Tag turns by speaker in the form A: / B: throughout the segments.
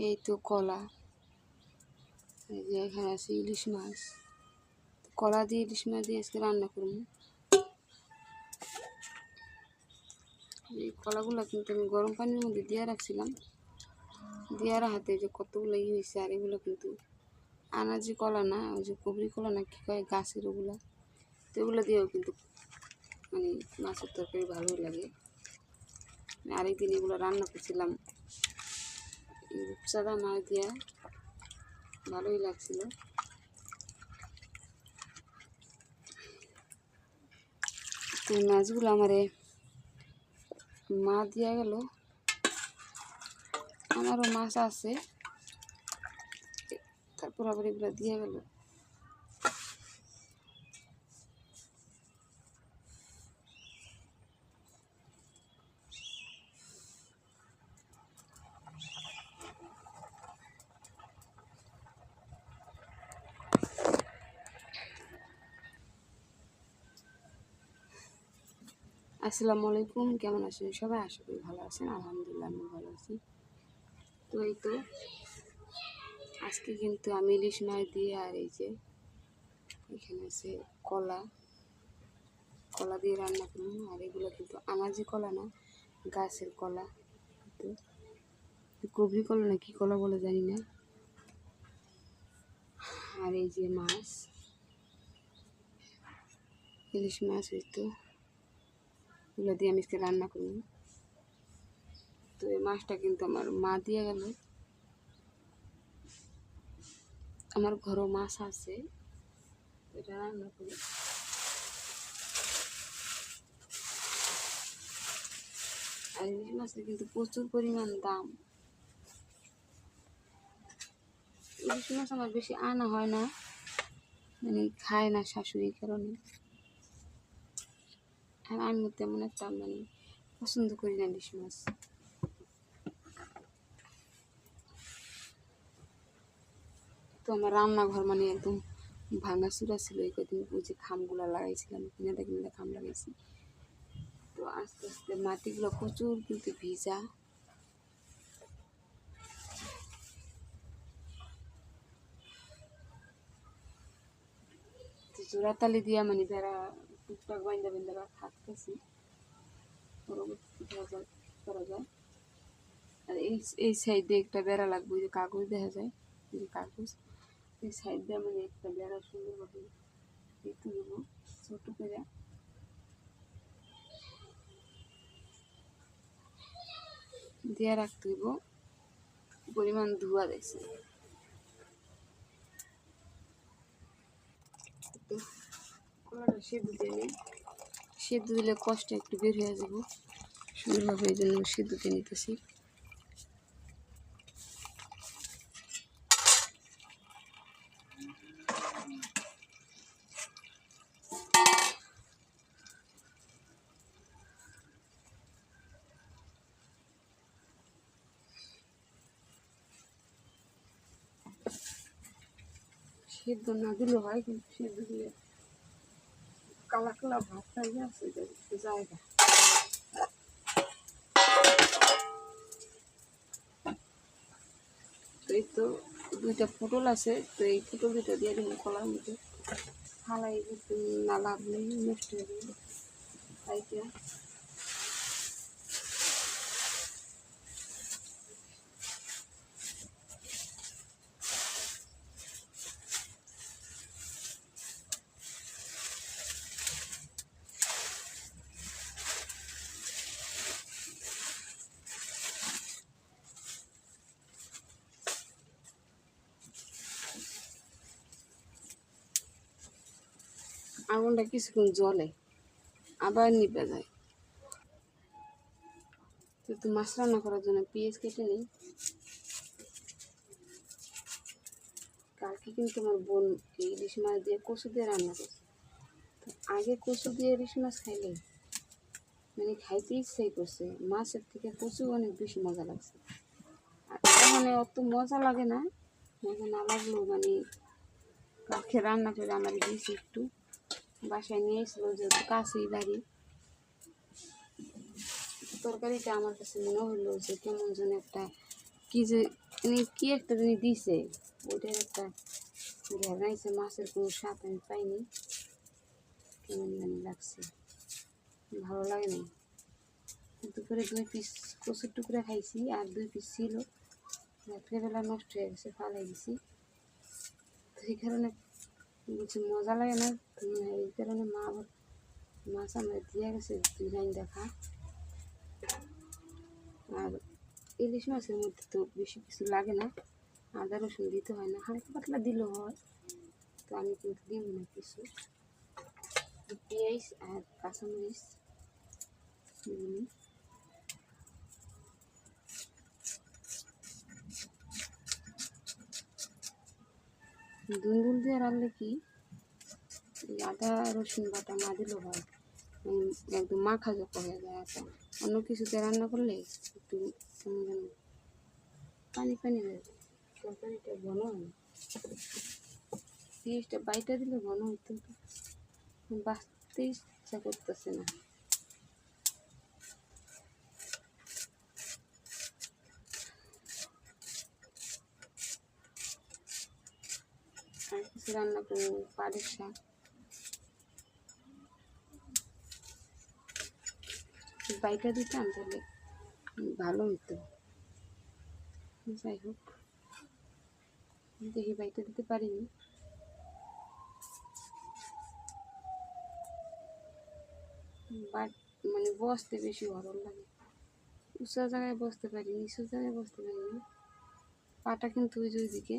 A: এই তো কলা, এই যে এখানে আছে ইলিশ মাছ। কলা দিয়ে ইলিশ মাছ দিয়ে আজকে রান্না করব। এই কলাগুলো কিন্তু আমি গরম পানির মধ্যে দিয়ে রাখছিলাম, দিয়ে রাখাতে যে কতগুলো হয়েছে। আর এগুলো কিন্তু আনাজি কলা না, ওই যে কুবরি কলা না কি কয় গাছের, ওগুলা তো এগুলো দিয়েও কিন্তু মানে মাছের তরকারি ভালোই লাগে। আরেকদিন এগুলো রান্না করছিলাম রূপচাঁদা মাছ দিয়া, ভালোই লাগছিল। তো মাছগুলো আমারে মা দিয়া গেল, আমারও মাছ আছে, তারপর আবার এগুলো দিয়ে গেল। আসসালামু আলাইকুম, কেমন আছেন সবাই? আশা করি ভালো আছেন। আলহামদুলিল্লাহ আমি ভালো আছি। তো এই তো আজকে কিন্তু আমি ইলিশ মাছ দিয়ে, আর এই যে এখানে আছে কলা, কলা দিয়ে রান্না করুন। আর এগুলো কিন্তু আনাজি কলা না, গাছের কলা, তো কবরি কলা না কি কলা বলে জানি না। আর এই যে মাছ, ইলিশ মাছ, হয়তো এগুলো দিয়ে আমি আজকে রান্না করব। তো এই মাছটা কিন্তু আমার মা দিয়ে গেল। আমার ঘরও মাছ আছে, এটা রান্না করি। আর ইলিশ মাছের কিন্তু প্রচুর পরিমাণ দাম। ইলিশ মাছ আমার বেশি আনা হয় না, মানে খায় না শাশুড়ির কারণে। আর আমি তেমন একটা মানে পছন্দ করি না ইলিশ মাছ। তো আমার রান্নাঘর মানে একদম ভাঙাচুরা ছিল। এই কদিন ওই যে খামগুলো লাগাইছিলাম, কিনে কিনে খাম লাগাইছি। তো আস্তে আস্তে মাটিগুলো প্রচুর কিন্তু ভিজা। তো জোড়াতালি দিয়া মানে বেড়া টুকটাক বাইন্দা বাইন্দা থাকতেছি, পরবর্তী করা যায়। আর এই সাইডে একটা বেড়া লাগবে, ওই যে কাগজ দেখা যায়, ওই যে কাগজ, এই সাইড দিয়ে মানে একটা বেড়া সুন্দরভাবে একটু দেবো ছোট করে, দিয়ে রাখতে হইব। পরিমাণ ধোয়া দেখছে। তো কলাটা সেদ্ধ দিয়ে নিই, সেদ্ধ দিলে কষ্ট একটু বের হয়ে যাব সুন্দরভাবে, এই জন্য সেদ্ধ দিয়ে নিতেছি। সেদ্ধ না দিলেও হয়, কিন্তু সেদ্ধ দিলে কালা কালা ভাতটা আছে জায়গা। তো এই তো দুইটা পটল আছে, তো এই পটল দুটো দিয়ে দিব কলার মধ্যে। ফালাই না লাভ নেই, নষ্ট হয়ে যাবে তাইটা। আগুনটা কিছুক্ষণ জ্বলে, আবার নিভে যায়। তো মাছ রান্না করার জন্য পেঁয়াজ কেটে নিই। কালকে কিন্তু আমার বোন ইলিশ মাছ দিয়ে কচু দিয়ে রান্না করছে। তো আগে কচু দিয়ে ইলিশ মাছ খাইলে মানে খাইতে ইচ্ছাই করছে, মাছের থেকে কচু অনেক বেশি মজা লাগছে। আর মানে অত মজা লাগে না, মজা না লাগলেও মানে কালকে রান্না করে আমার দিয়েছি একটু, বাসায় নিয়ে এসেছিলো যেহেতু কাছেই বাড়ি। তরকারিটা আমার কাছে মনে হলো যে কেমন যেন একটা কি যে মানে কি একটা জিনিস দিছে, ওইটার একটা ঘেরাইছে, মাছের কোনো স্বাদ আমি পাইনি, কেমন জানি লাগছে, ভালো লাগে না। দুপুরে 2 পিস কচুর টুকরা খাইছি, আর 2 পিস ছিল, রাত্রেবেলা নষ্ট হয়ে গেছে, ফালাই দিছি। তো এই কারণে বলছি মজা লাগে না, এই কারণে মা আবার মাছ আমরা দিয়ে গেছে 2 লাইন দেখা। আর ইলিশ মাছের মধ্যে তো বেশি কিছু লাগে না, আদা রসুন দিতে হয় না, হালকা পাতলা দিলেও হয়। তো আমি কিন্তু দিব না কিছু, পেঁয়াজ আর কাঁচামরিচ দিই। দুন্দুল দিয়ে রাখলে কি আদা রসুন বাটা না দিলেও হয়, একদম মাখা জোকা হয়ে যায়। আটা অন্য কিছুতে রান্না করলে একটু কেমন যেন পানি পানি হয়ে যায়, তরকারিটা ঘন হয় না। পেঁয়াজটা বাইটা দিলে ঘন হইতো, বাঁচতে ইচ্ছা করতেছে না। আর কিছু রান্না করবো, পাটের শাক, বাইটা দিতাম তাহলে ভালো হইতো। যাই হোক, দেখি বাইটা দিতে পারিনি। বাট মানে বসতে বেশি ভালো লাগে, উঁচা জায়গায় বসতে পারি, নিচু জায়গায় বসতে পারি না। পাটা কিন্তু ওই যে ওইদিকে।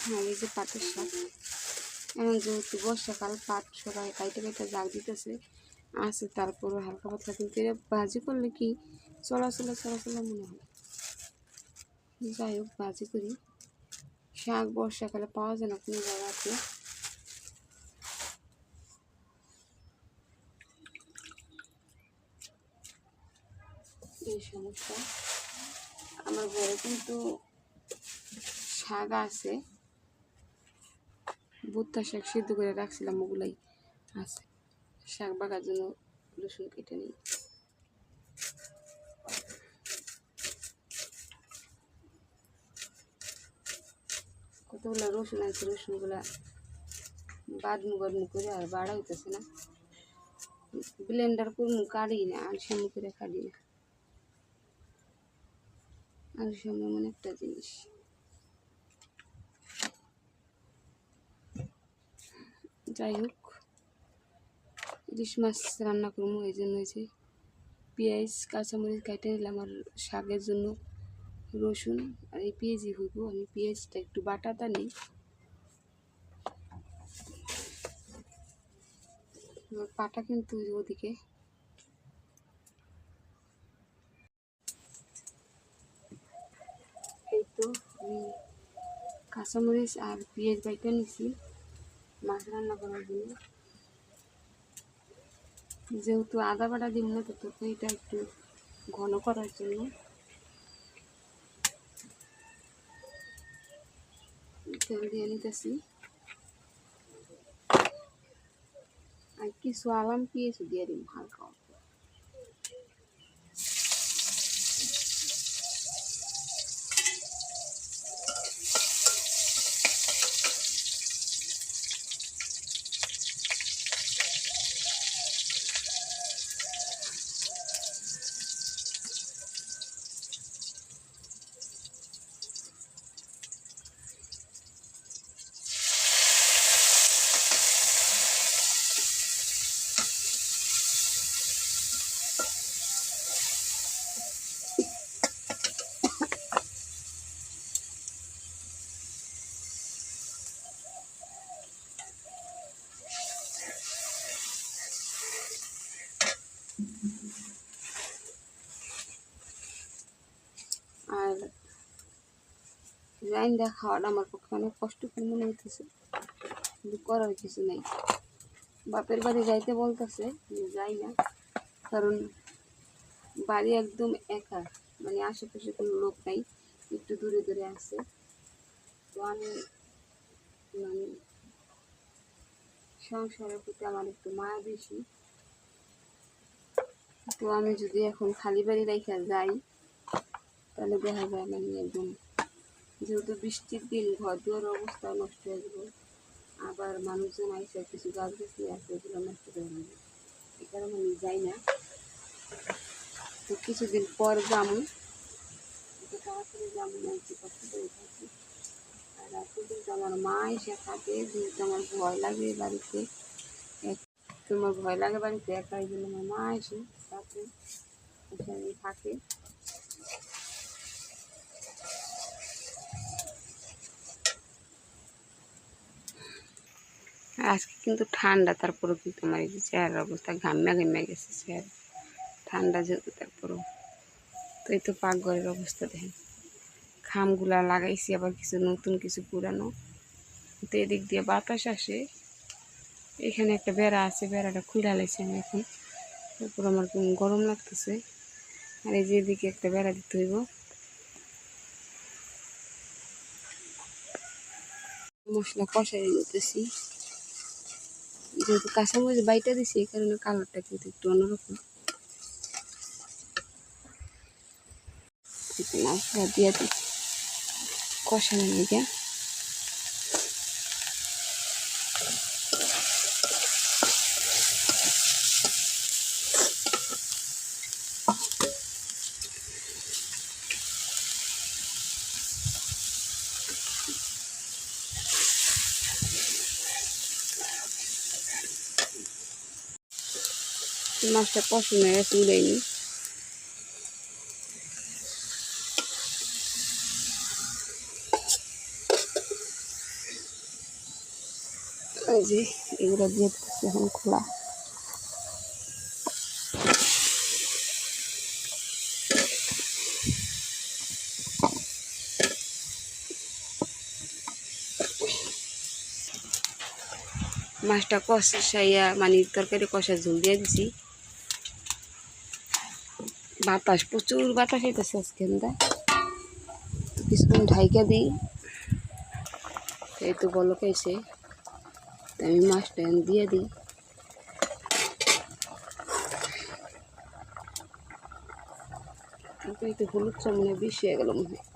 A: হ্যাঁ, এই যে পাটের শাক, এখন যেহেতু বর্ষাকাল, পাট সবাই কাইটে কাইটে জাগ দিতেছে আছে, তারপরও হালকা পাতলা, কিন্তু এটা ভাজি করলে কি চলাচলা চলাচলা মনে হয়। যাই হোক, ভাজি করি। শাক বর্ষাকালে পাওয়া যায় না কোনো জায়গাতে, এই সমস্যা। আমার ঘরে কিন্তু শাক আছে, ভুট্টা শাক সিদ্ধ করে রাখছিলাম, ওগুলাই আছে। শাক বাগার জন্য রসুন কেটে নিই। কতগুলো রসুন আছে, রসুনগুলা বাদমু বাদমু করে আর বাড়া হইতেছে না, ব্লেন্ডার করমু কাটি না, আলসামু করে কাটি না। আলসামু এমন একটা জিনিস। যাই হোক, ইলিশ মাছ রান্না করবো, এই জন্য হয়েছে পেঁয়াজ কাঁচামরিচ কাটে নিলাম, আর শাকের জন্য রসুন আর এই পেঁয়াজই হইব। আমি পেঁয়াজটা একটু বাটাটা নিই, পাটা কিন্তু ওদিকে। এই তো আমি কাঁচামরিচ আর পেঁয়াজ বাইটা নিছি মাছ রান্না করার জন্য। যেহেতু আদা বাটা দিব না, তো তরকারিটা একটু ঘন করার জন্য তেল দিয়ে নিতেছি। আর কিছু আলাম পেঁয়াজ দিয়ে দিন হালকা। আর রাইন্দা খাওয়াটা আমার পক্ষে অনেক কষ্টকর মনে হইতেছে, কিন্তু করার কিছু নেই। বাপের বাড়ি যাইতে বলতেছে, যাই না, কারণ বাড়ি একদম একা, মানে আশেপাশে কোনো লোক নাই, একটু দূরে দূরে আছে। তো আমি মানে সংসারের প্রতি আমার একটু মায়া বেশি। তো আমি যদি এখন খালি বাড়ি রেখে যাই তাহলে দেখা যায় মানে একদম, যেহেতু বৃষ্টির দিন ঘর দুয়ার অবস্থা নষ্ট হয়ে যাবে, আবার মানুষজন আইসে কিছু গাছ গাছলি আছে এগুলো নষ্ট করে যাবে, এই কারণে আমি যাই না। তো কিছুদিন পর যাবো, একটু তাড়াতাড়ি যাবো না, একটু কষ্ট করে থাকি। আর এখন কিন্তু আমার মা এসে থাকে, যেহেতু আমার ভয় লাগে বাড়িতে, তোমার ভয় লাগে বাড়িতে একা, এই জন্য আমার মা এসে রাতে এখানে থাকে। আজকে কিন্তু ঠান্ডা, তারপরেও কিন্তু আমার এই যে চেহারার অবস্থা ঘামিয়া ঘামিয়া গেছে চেহারা, ঠান্ডা যেহেতু তারপরেও। তো এই তো পাকঘরের অবস্থা দেখেন, খামগুলা লাগাইছি, আবার কিছু নতুন কিছু পুরানো। তো এদিক দিয়ে বাতাস আসে, এখানে একটা বেড়া আছে, বেড়াটা খুলে লাইছি আমি এখন, তারপর আমার গরম লাগতেছে। আর এই যে এদিকে একটা বেড়া দিতে হইব। মশলা কষাই দিতেছি, যেহেতু কাঁচামরিচ বাইটা দিছি এই কারণে কালারটা কিন্তু একটু অন্যরকম। মশলা দিয়ে দিচ্ছি কষানো লেগে। মাছটা কষানো হয়ে গেছে, উড়াইনি। এই যে এগুলো দিয়ে দিচ্ছি এখন খোলা। মাছটা কষাইয়া মানে তরকারি কষা ঝোল দিয়ে দিছি। বাতাস, প্রচুর বাতাস হইতেছে আজকে, কিছুক্ষণ ঢাইকা দিই। এই তো বলক আইছে, আমি মাছটা দিয়ে দিই। এই তো হলুদ চা মনে বেশি হয়ে গেল মনে হয়।